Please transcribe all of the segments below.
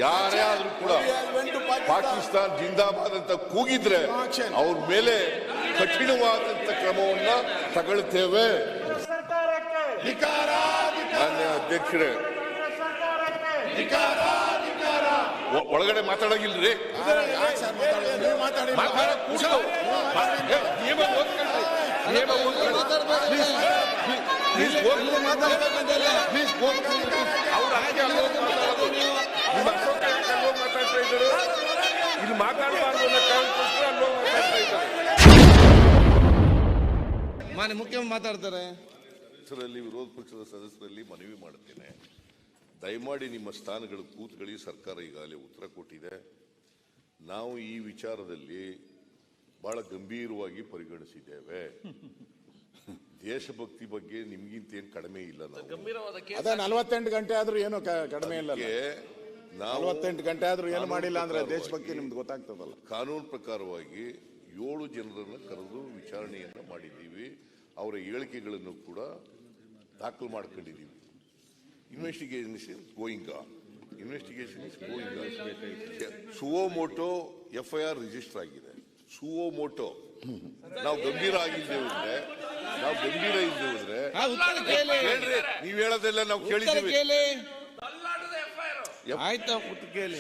ಯಾರೇ ಆದ್ರೂ ಕೂಡ ಪಾಕಿಸ್ತಾನ ಜಿಂದಾಬಾದ್ ಅಂತ ಕೂಗಿದ್ರೆ ಅವ್ರ ಮೇಲೆ ಕಠಿಣವಾದಂತ ಕ್ರಮವನ್ನ ತಗೊಳ್ತೇವೆ. ಮಾನ್ಯ ಅಧ್ಯಕ್ಷರೇ, ಒಳಗಡೆ ಮಾತಾಡಂಗಿಲ್ರಿ. ಇಲ್ಲಿ ಮಾತಾಡಬಾರ್ದು ಅನ್ನೋ ಕಾರಣಕ್ಕೋಸ್ಕರ ಅಲ್ಲೋ ಮಾತಾಡ್ತಾ ಇದ್ದಾರೆ. ಮಾನ್ಯ ಮುಖ್ಯಮಂತ್ರಿ ಮಾತಾಡ್ತಾರೆ. ವಿರೋಧ ಪಕ್ಷದ ಸದಸ್ಯರಲ್ಲಿ ಮನವಿ ಮಾಡುತ್ತೇನೆ, ದಯಮಾಡಿ ನಿಮ್ಮ ಸ್ಥಾನಗಳು ಕೂತ್ಕೊಳ್ಳಿ. ಸರ್ಕಾರ ಈಗಾಗಲೇ ಉತ್ತರ ಕೊಟ್ಟಿದೆ. ನಾವು ಈ ವಿಚಾರದಲ್ಲಿ ಬಹಳ ಗಂಭೀರವಾಗಿ ಪರಿಗಣಿಸಿದ್ದೇವೆ. ದೇಶಭಕ್ತಿ ಬಗ್ಗೆ ನಿಮ್ಗಿಂತ ಏನು ಕಡಿಮೆ ಇಲ್ಲ. ಅದೇ 48 ಗಂಟೆ ಆದ್ರೂ ಏನು ಕಡಿಮೆ ಇಲ್ಲ. 48 ಗಂಟೆ ಆದ್ರೂ ಏನು ಮಾಡಿಲ್ಲ ಅಂದ್ರೆ ದೇಶಭಕ್ತಿ ನಿಮ್ದು ಗೊತ್ತಾಗ್ತದಲ್ಲ. ಕಾನೂನು ಪ್ರಕಾರವಾಗಿ 7 ಜನರನ್ನು ಕರೆದು ವಿಚಾರಣೆಯನ್ನ ಮಾಡಿದ್ದೀವಿ. ಅವರ ಹೇಳಿಕೆಗಳನ್ನು ಕೂಡ ದಾಖಲು ಮಾಡ್ಕೊಂಡಿದ್ದೀವಿ. Investigation is going on. Suo motu FIR register ಆಗಿದೆ. ಸುವೋ ಮೋಟೋ ನಾವು ಗಂಭೀರ ಆಗಿದ್ದೇವೆ ನೀವ್ ಹೇಳೋದೆಲ್ಲ ನಾವು ಕೇಳಿದ್ದೀವಿ.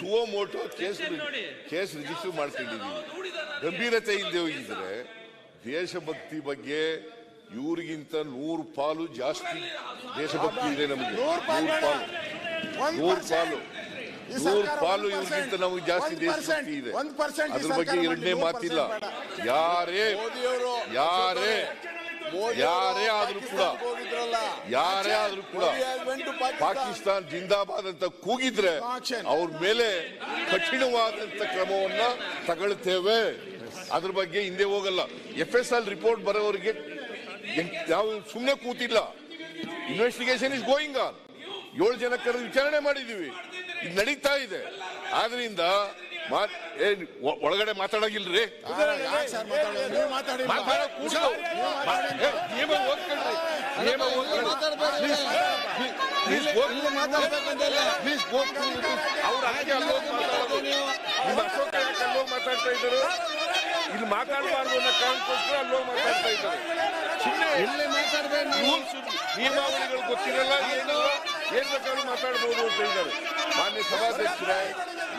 ಸುವೋ ಮೋಟೋ ಕೇಸ್ ರಿಜಿಸ್ಟರ್ ಮಾಡ್ಕೊಂಡಿದ್ದೀವಿ. ಗಂಭೀರತೆ ಇಲ್ಲದೆ ಹೋಗಿದ್ರೆ ದೇಶಭಕ್ತಿ ಬಗ್ಗೆ ಇವ್ರಿಗಿಂತ 100 ಪಾಲು ಜಾಸ್ತಿ ದೇಶಭಕ್ತಿ ಇದೆ ನಮಗೆ. 100 ಪಾಲು ಇವ್ರಿಗಿಂತ ನಮಗೆ ಜಾಸ್ತಿ ದೇಶಭಕ್ತಿ ಇದೆ. ಅದ್ರ ಬಗ್ಗೆ ಎರಡನೇ ಮಾತಿಲ್ಲ. ಯಾರೇ ಆದ್ರೂ ಕೂಡ ಪಾಕಿಸ್ತಾನ ಜಿಂದಾಬಾದ್ ಅಂತ ಕೂಗಿದ್ರೆ ಅವ್ರ ಮೇಲೆ ಕಠಿಣವಾದಂತ ಕ್ರಮವನ್ನ ತಗೊಳ್ತೇವೆ. ಅದ್ರ ಬಗ್ಗೆ ಹಿಂದೆ ಹೋಗಲ್ಲ. FSL ರಿಪೋರ್ಟ್ ಬರೋವರಿಗೆ ನಾವು ಸುಮ್ಮನೆ ಕೂತಿಲ್ಲ. Investigation is going on. 7 ಜನ ಕರೆದು ವಿಚಾರಣೆ ಮಾಡಿದೀವಿ. ಇದು ನಡೀತಾ ಇದೆ. ಆದ್ರಿಂದ ಒಳಗಡೆ ಮಾತಾಡಂಗಿಲ್ರಿ. ಮಾತಾಡ್ತಾ ಇದ್ದಾರೆ. ಇಲ್ಲಿ ಮಾತಾಡಬಾರ್ದು ಅನ್ನೋ ಕಾರಣಕ್ಕೋಸ್ಕರ ಅಲ್ಲೋ ಮಾತಾಡ್ತಾ ಇದ್ದಾರೆ. ನಿಯಮಾವಳಿಗಳು ಗೊತ್ತಿರಲ್ಲ, ಏನ್ ಬೇಕಾದ್ರೂ ಮಾತಾಡಬಹುದು ಅಂತ ಇದ್ದಾರೆ. ಮಾನ್ಯ ಸಭಾಧ್ಯಕ್ಷರೇ,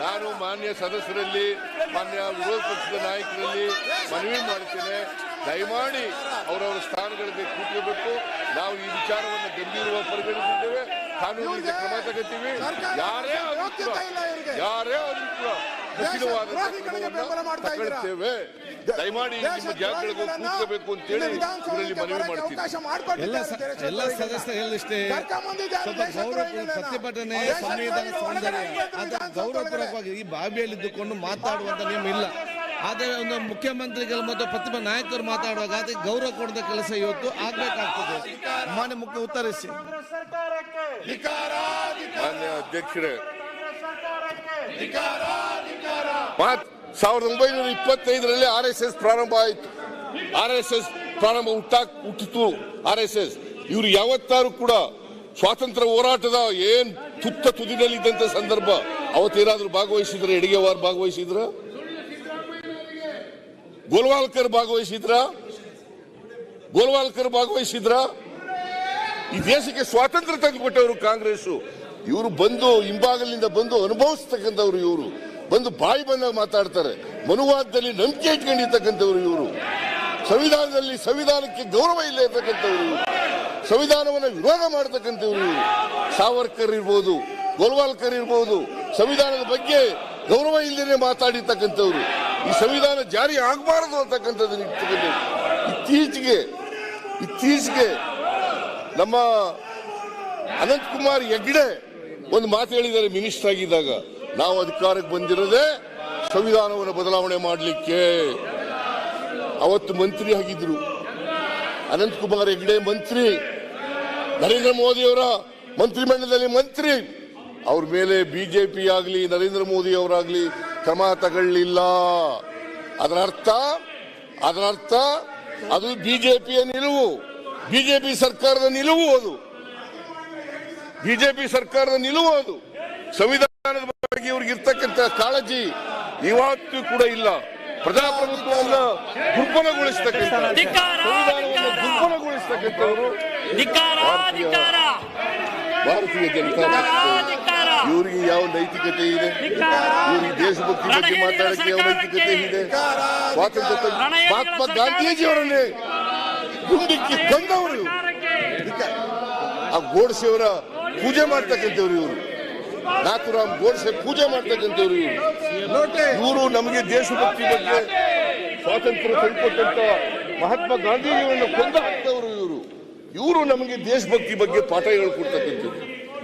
ನಾನು ಮಾನ್ಯ ಸದಸ್ಯರಲ್ಲಿ, ಮಾನ್ಯ ವಿರೋಧ ಪಕ್ಷದ ನಾಯಕರಲ್ಲಿ ಮನವಿ ಮಾಡ್ತೇನೆ, ದಯಮಾಡಿ ಅವರವರ ಸ್ಥಾನಗಳಿಗೆ ಕೂತ್ಕೋಬೇಕು. ನಾವು ಈ ವಿಚಾರವನ್ನು ಗಂಭೀರವಾಗಿ ಪರಿಗಣಿಸಿದ್ದೇವೆ. ಕಾನೂನಿಗೆ ಕ್ರಮ ತಗೋತೀವಿ. ಯಾರೇ ಆದ್ರೂ ಕೂಡ ತಗೊಳ್ತೇವೆ. ದಯಮಾಡಿ ನಿಮ್ಮ ಜಾಗಗಳಿಗೆ ಕೂತ್ಕೋಬೇಕು ಅಂತೇಳಿ ಇವರಲ್ಲಿ ಮನವಿ ಮಾಡ್ತೀವಿ. ಎಲ್ಲ ಸದಸ್ಯರಲ್ಲಿಷ್ಟೇ ಪ್ರತಿಭಟನೆ ಸಂವಿಧಾನ ಸೌಂದರ್ಯ ಗೌರವಪೂರ್ವಕವಾಗಿ ಈ ಬಾವಿಯಲ್ಲಿದ್ದುಕೊಂಡು ಮಾತಾಡುವಂತ ನಿಯಮ ಇಲ್ಲ. ಆದರೆ ಒಂದು ಮುಖ್ಯಮಂತ್ರಿಗಳು ಮತ್ತು ಪ್ರತಿಭಾ ನಾಯಕರು ಮಾತಾಡುವಾಗ ಅದಕ್ಕೆ ಗೌರವ ಕೊಡದ ಕೆಲಸ ಇವತ್ತು ಆಗ್ಬೇಕಾಗ್ತದೆ. ಮಾನ್ಯ ಮುಖ್ಯ ಉತ್ತರಿಸಿ. ಮಾನ್ಯ ಅಧ್ಯಕ್ಷರೇ, 1925ರಲ್ಲಿ RSS ಪ್ರಾರಂಭ ಆಯಿತು. ಹುಟ್ಟಿತು RSS. ಇವರು ಯಾವತ್ತಾರು ಕೂಡ ಸ್ವಾತಂತ್ರ್ಯ ಹೋರಾಟದ ಏನ್ ತುದಿನಲ್ಲಿದ್ದಂತ ಸಂದರ್ಭ ಅವತ್ತೇನಾದ್ರೂ ಭಾಗವಹಿಸಿದ್ರೆ? ಎಡಗೆವಾರ್ ಭಾಗವಹಿಸಿದ್ರ? ಗೋಲ್ವಾಲ್ಕರ್ ಭಾಗವಹಿಸಿದ್ರ? ಈ ದೇಶಕ್ಕೆ ಸ್ವಾತಂತ್ರ್ಯ ತಂದುಕೊಟ್ಟವರು ಕಾಂಗ್ರೆಸ್. ಇವರು ಬಂದು ಹಿಂಭಾಗಲಿಂದ ಬಂದು ಅನುಭವಿಸ್ತಕ್ಕಂಥವ್ರು. ಇವರು ಬಂದು ಬಾಯಿ ಬಂದಾಗ ಮಾತಾಡ್ತಾರೆ. ಮನುವಾದದಲ್ಲಿ ನಂಬಿಕೆ ಇಟ್ಕೊಂಡಿರ್ತಕ್ಕಂಥವ್ರು ಇವರು. ಸಂವಿಧಾನಕ್ಕೆ ಗೌರವ ಇಲ್ಲ ಇರ್ತಕ್ಕಂಥವ್ರು ಇವರು. ಸಂವಿಧಾನವನ್ನು ವಿರೋಧ ಮಾಡತಕ್ಕಂಥವ್ರು ಇವರು. ಸಾವರ್ಕರ್ ಇರ್ಬೋದು, ಗೋಲ್ವಾಲ್ಕರ್ ಇರ್ಬೋದು, ಸಂವಿಧಾನದ ಬಗ್ಗೆ ಗೌರವ ಇಲ್ಲದೇ ಮಾತಾಡಿರ್ತಕ್ಕಂಥವ್ರು. ಈ ಸಂವಿಧಾನ ಜಾರಿ ಆಗಬಾರದು ಅಂತಕ್ಕಂಥದ್ದನ್ನು ಇತ್ತೀಚೆಗೆ ನಮ್ಮ ಅನಂತಕುಮಾರ್ ಹೆಗ್ಡೆ ಒಂದು ಮಾತು ಹೇಳಿದ್ದಾರೆ. ಮಿನಿಸ್ಟರ್ ಆಗಿದ್ದಾಗ, ನಾವು ಅಧಿಕಾರಕ್ಕೆ ಬಂದಿರೋದೇ ಸಂವಿಧಾನವನ್ನು ಬದಲಾವಣೆ ಮಾಡಲಿಕ್ಕೆ. ಅವತ್ತು ಮಂತ್ರಿ ಆಗಿದ್ರು ಅನಂತಕುಮಾರ್ ಹೆಗ್ಡೆ, ಮಂತ್ರಿ, ನರೇಂದ್ರ ಮೋದಿ ಅವರ ಮಂತ್ರಿಮಂಡಲದಲ್ಲಿ ಮಂತ್ರಿ. ಅವ್ರ ಮೇಲೆ ಬಿಜೆಪಿ ಆಗಲಿ ನರೇಂದ್ರ ಮೋದಿ ಅವರಾಗ್ಲಿ ಕ್ರಮ ತಗೊಳ್ಳಿಲ್ಲ. ಅದರ ಅರ್ಥ ಅದು ಬಿಜೆಪಿಯ ನಿಲುವು, ಬಿಜೆಪಿ ಸರ್ಕಾರದ ನಿಲುವು ಅದು. ಸಂವಿಧಾನ ಸಂವಿಧಾನದ ಬಗ್ಗೆ ಇವ್ರಿಗೆ ಇರ್ತಕ್ಕಂಥ ಕಾಳಜಿ ಇವತ್ತು ಕೂಡ ಇಲ್ಲ. ಪ್ರಜಾಪ್ರಭುತ್ವವನ್ನು ದುರ್ಬಲಗೊಳಿಸ್ತಕ್ಕಂಥ ಸಂವಿಧಾನವನ್ನು ದುರ್ಬಲಗೊಳಿಸ್ತಕ್ಕಂಥವರು ಭಾರತೀಯ ಜನತಾ ಪಕ್ಷ. ಇವರಿಗೆ ಯಾವ ನೈತಿಕತೆ ಇದೆ? ಇವರಿಗೆ ದೇಶಭಕ್ತಿ ಬಗ್ಗೆ ಮಾತಾಡಕ್ಕೆ ಯಾವ ನೈತಿಕತೆ ಇದೆ? ಸ್ವಾತಂತ್ರ್ಯ ಮಹಾತ್ಮ ಗಾಂಧೀಜಿಯವರನ್ನೇ ಗುಂಡಿಕ್ಕಿ ಕೊಂದವರು, ಆ ಗೋಡ್ಸೆಯವರ ಪೂಜೆ ಮಾಡ್ತಕ್ಕಂಥವ್ರು ಇವರು, ನಾಥುರಾಮ್ ಗೋಡ್ಸೆ ಪೂಜೆ ಮಾಡ್ತಕ್ಕಂಥವ್ರು ಇವರು ನಮಗೆ ದೇಶಭಕ್ತಿ ಬಗ್ಗೆ ಸ್ವಾತಂತ್ರ್ಯ ತಂದುಕೊಟ್ಟಂತ ಮಹಾತ್ಮ ಗಾಂಧೀಜಿಯವರನ್ನು ಕೊಂದ ಹಾಕ್ತವರು ಇವರು ನಮಗೆ ದೇಶಭಕ್ತಿ ಬಗ್ಗೆ ಪಾಠ ಹೇಳ್ಕೊಡ್ತಕ್ಕಂಥದ್ದು.